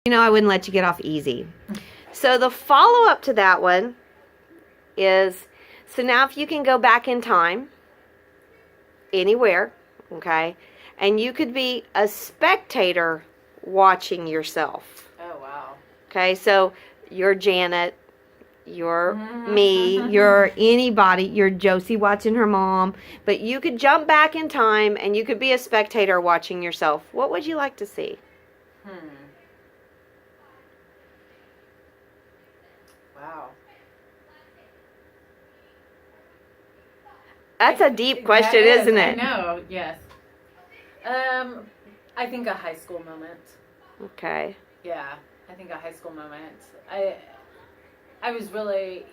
You know I wouldn't let you get off easy. So the follow-up to that one is, so now if you can go back in time, anywhere, okay, and you could be a spectator watching yourself. Oh, wow. Okay, so you're Janet, you're me, you're anybody, you're Josie watching her mom, but you could jump back in time and you could be a spectator watching yourself. What would you like to see? Wow. That's a deep question, isn't it? I know, yes. I think a high school moment. Okay. Yeah, I think a high school moment. I was really,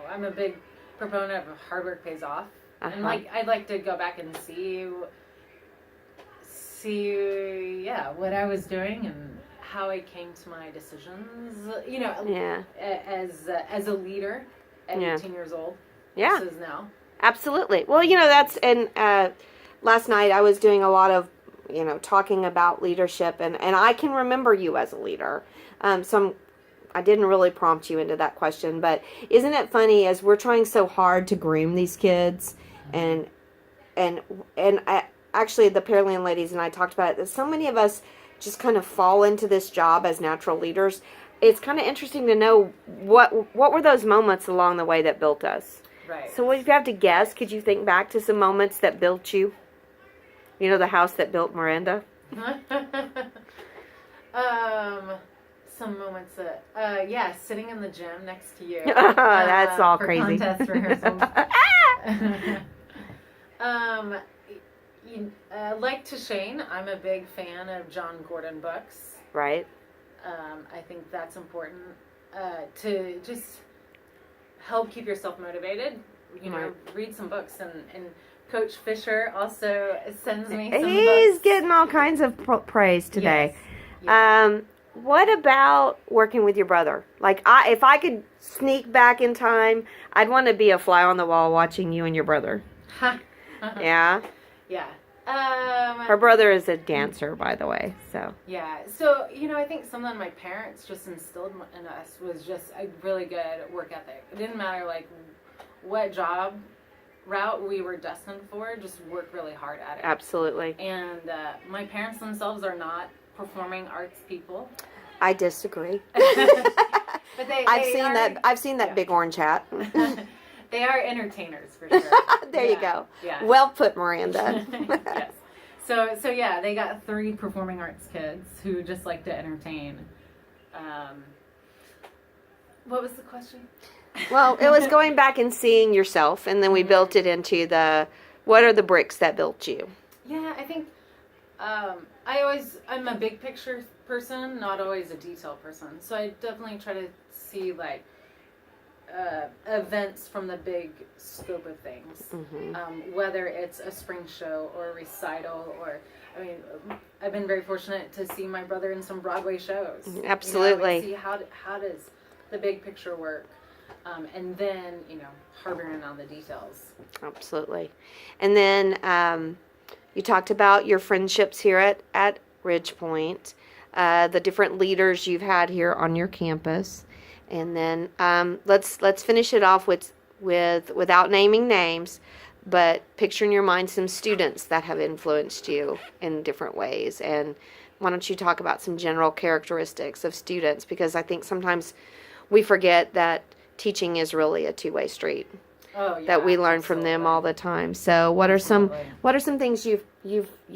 I'm a big proponent of hard work pays off. And I'd like to go back and see what I was doing and how I came to my decisions, as a leader at 18 years old. Yeah. Versus now. Absolutely. Well, that's, and last night I was doing a lot of, talking about leadership, and I can remember you as a leader. I didn't really prompt you into that question, but isn't it funny as we're trying so hard to groom these kids, and actually the Pearland ladies and I talked about it, that so many of us just kind of fall into this job as natural leaders. It's kind of interesting to know what were those moments along the way that built us. Right. So if you have to guess, could you think back to some moments that built you? The house that built Miranda? Some moments that, sitting in the gym next to you. That's all for crazy. Contest rehearsals. Like to Shane, I'm a big fan of John Gordon books. Right. I think that's important to just help keep yourself motivated. Read some books, and Coach Fisher also sends me some He's books. Getting all kinds of praise today. Yes. What about working with your brother? Like, if I could sneak back in time, I'd want to be a fly on the wall watching you and your brother. Yeah? Yeah. Her brother is a dancer, by the way, so. Yeah. So, I think something my parents just instilled in us was just a really good work ethic. It didn't matter, what job route we were destined for, just work really hard at it. Absolutely. And my parents themselves are not performing arts people. I disagree. But I've seen that big orange hat. They are entertainers for sure. There you go. Yeah. Well put, Miranda. Yes. So yeah, they got 3 performing arts kids who just like to entertain. What was the question? Well, it was going back and seeing yourself, and then we built it into what are the bricks that built you? Yeah, I think I'm a big picture person, not always a detail person. So I definitely try to see events from the big scope of things. Whether it's a spring show or a recital, or I've been very fortunate to see my brother in some Broadway shows. Absolutely. See how does the big picture work. And then, harboring on the details. Absolutely. And then you talked about your friendships here at Ridgepoint, the different leaders you've had here on your campus. And then let's finish it off with without naming names, but picture in your mind some students that have influenced you in different ways. And why don't you talk about some general characteristics of students, because I think sometimes we forget that teaching is really a two-way street. Oh, yeah, that we learn from them all the time. So what are some things you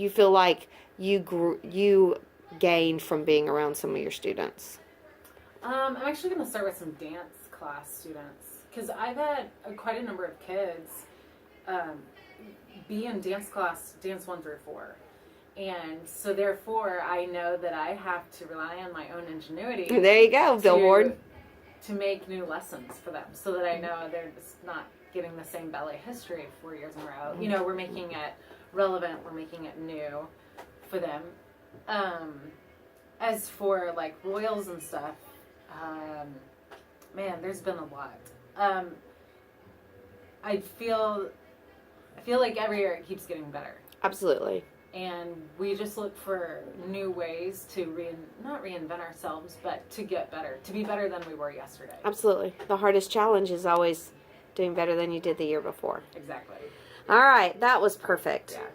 feel like you gained from being around some of your students? I'm actually going to start with some dance class students, because I've had quite a number of kids be in dance class, dance 1 through 4. And so therefore I know that I have to rely on my own ingenuity. There you go, Billboard. To make new lessons for them, so that I know they're just not getting the same ballet history 4 years in a row. We're making it relevant, we're making it new for them. As for royals and stuff, there's been a lot. I feel like every year it keeps getting better. Absolutely. And we just look for new ways to not reinvent ourselves, but to get better, to be better than we were yesterday. Absolutely. The hardest challenge is always doing better than you did the year before. Exactly. All right, that was perfect. Yeah.